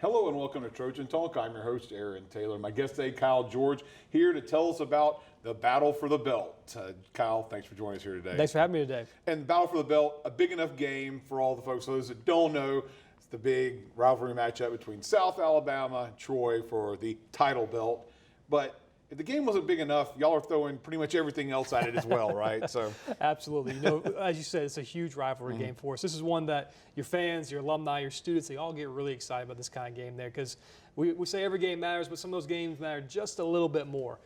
Hello and welcome to Trojan Talk. I'm your host, Aaron Taylor. My guest today, Kyle George, here to tell us about the battle for the belt. Kyle, thanks for joining us here today. Thanks for having me today. And battle for the belt, a big enough game for all the folks, those that don't know, it's the big rivalry matchup between South Alabama and Troy for the title belt. But if the game wasn't big enough, y'all are throwing pretty much everything else at it as well, right? So Absolutely. As you said, it's a huge rivalry game for us. This is one that your fans, your alumni, your students, they all get really excited about this kind of game there because we say every game matters, but some of those games matter just a little bit more.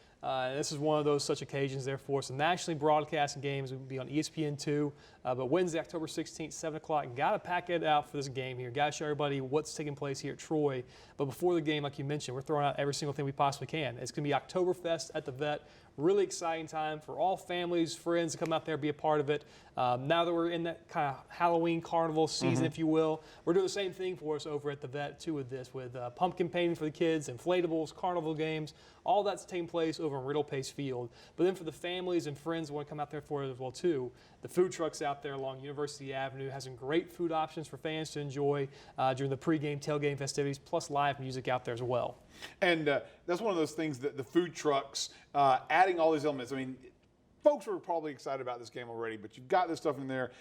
This is one of those such occasions there for us. The nationally broadcasting games will be on ESPN2, but Wednesday, October 16th, 7 o'clock. Got to pack it out for this game here. Got to show everybody what's taking place here at Troy. But before the game, like you mentioned, we're throwing out every single thing we possibly can. It's going to be Oktoberfest at the Vet. Really exciting time for all families, friends to come out there, be a part of it. Now that we're in that kind of Halloween carnival season, if you will, we're doing the same thing for us over at the Vet, too, with this, with pumpkin painting for the kids, inflatables, carnival games. All that's taking place over in Riddle Pace Field. But then for the families and friends who want to come out there for it as well, too, the food trucks out there along University Avenue has some great food options for fans to enjoy during the pregame, tailgame festivities, plus live music out there as well. And that's one of those things that the food trucks, adding all these elements. I mean, folks were probably excited about this game already, but you've got this stuff in there.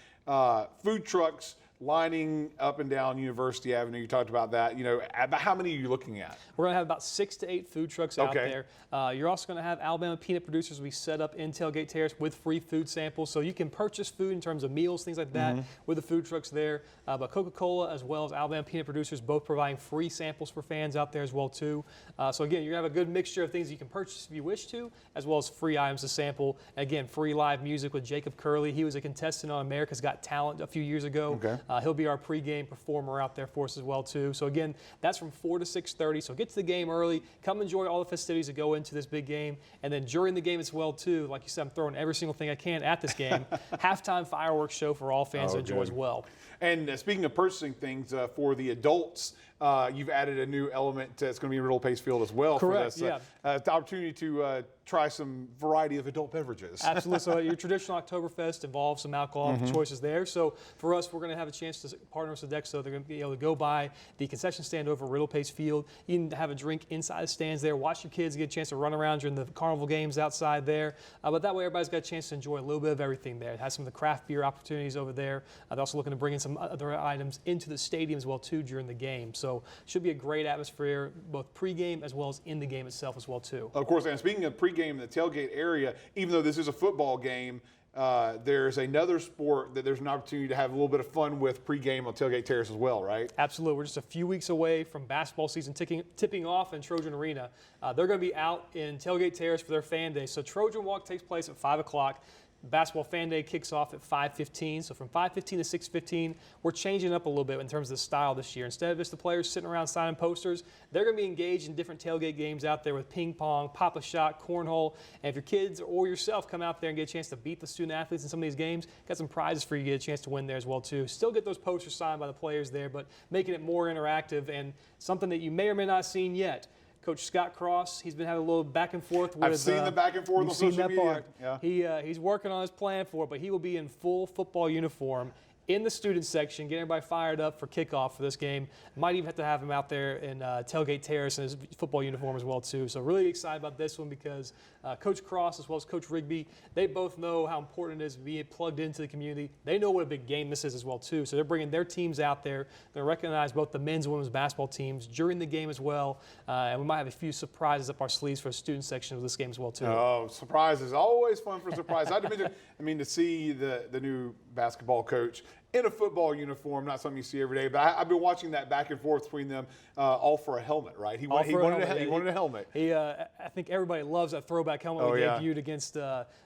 Food trucks lining up and down University Avenue. You talked about that. About how many are you looking at? We're going to have about 6 to 8 food trucks out there. You're also going to have Alabama peanut producers we set up in Tailgate Terrace with free food samples. So you can purchase food in terms of meals, things like that, with the food trucks there. But Coca-Cola as well as Alabama peanut producers both providing free samples for fans out there as well, too. So again, you're going to have a good mixture of things you can purchase if you wish to, as well as free items to sample. And again, free live music with Jacob Curley. He was a contestant on America's Got Talent a few years ago. He'll be our pregame performer out there for us as well, too. So again, that's from 4 to 6:30. So get to the game early. Come enjoy all the festivities that go into this big game. And then during the game as well, too, like you said, I'm throwing every single thing I can at this game. Halftime fireworks show for all fans to enjoy as well. And speaking of purchasing things for the adults, you've added a new element that's going to be in Riddle Pace Field as well. Correct, for this. The opportunity to try some variety of adult beverages. Absolutely. So your traditional Oktoberfest involves some alcohol choices there. So for us, we're going to have a chance to partner with Sodexo. They're going to be able to go by the concession stand over Riddle Pace Field. You can have a drink inside the stands there. Watch your kids get a chance to run around during the carnival games outside there. But that way, everybody's got a chance to enjoy a little bit of everything there. It has some of the craft beer opportunities over there. They're also looking to bring in some other items into the stadium as well, too, during the game. So should be a great atmosphere, both pregame as well as in the game itself as well, too. Of course, and speaking of pregame in the tailgate area, even though this is a football game, there's another sport that there's an opportunity to have a little bit of fun with pregame on Tailgate Terrace as well, right? Absolutely. We're just a few weeks away from basketball season tipping off in Trojan Arena. They're going to be out in Tailgate Terrace for their fan day. So Trojan Walk takes place at 5 o'clock. Basketball Fan Day kicks off at 5:15. So from 5:15 to 6:15, we're changing up a little bit in terms of the style this year. Instead of just the players sitting around signing posters, they're going to be engaged in different tailgate games out there with ping pong, pop-a-shot, cornhole. And if your kids or yourself come out there and get a chance to beat the student athletes in some of these games, got some prizes for you to get a chance to win there as well, too. Still get those posters signed by the players there, but making it more interactive and something that you may or may not have seen yet. Coach Scott Cross, he's been having a little back and forth with. I've seen the back and forth on social media. Yeah. He's working on his plan for it, but he will be in full football uniform in the student section, getting everybody fired up for kickoff for this game. Might even have to have him out there in Tailgate Terrace in his football uniform as well, too. So really excited about this one because Coach Cross as well as Coach Rigby, they both know how important it is to be plugged into the community. They know what a big game this is as well, too. So they're bringing their teams out there. They're going to recognize both the men's and women's basketball teams during the game as well. And we might have a few surprises up our sleeves for the student section of this game as well, too. Oh, surprises. Always fun for surprise. To see the new basketball coach in a football uniform, not something you see every day. But I've been watching that back and forth between them, all for a helmet, right? He wanted a helmet. I think everybody loves that throwback helmet we debuted against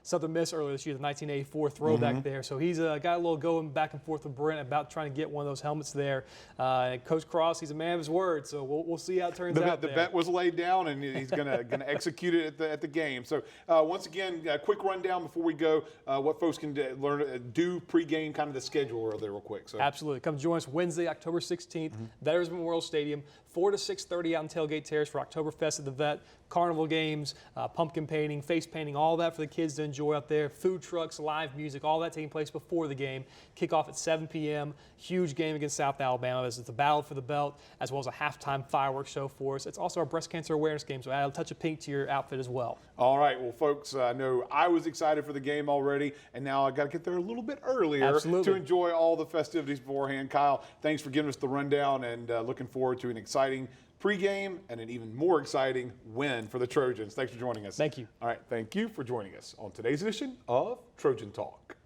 Southern Miss earlier this year, the 1984 throwback there. So he's got a little going back and forth with Brent about trying to get one of those helmets there. And Coach Cross, he's a man of his word, so we'll see how it turns out. The bet was laid down, and he's gonna execute it at the game. So once again, a quick rundown before we go, what folks can do pregame, kind of the schedule. over there real quick. So Absolutely. Come join us Wednesday, October 16th, Veterans Memorial Stadium, 4 to 6:30 out in Tailgate Terrace for Oktoberfest at the Vet, carnival games, pumpkin painting, face painting, all that for the kids to enjoy out there. Food trucks, live music, all that taking place before the game. Kickoff at 7 p.m. Huge game against South Alabama. It's the battle for the belt, as well as a halftime fireworks show for us. It's also our breast cancer awareness game, so add a touch of pink to your outfit as well. all right, well, folks, I know I was excited for the game already, and now I got to get there a little bit earlier Absolutely. to enjoy all the festivities beforehand. Kyle, thanks for giving us the rundown, and looking forward to an exciting pregame and an even more exciting win for the Trojans. Thanks for joining us. Thank you. All right, thank you for joining us on today's edition of Trojan Talk.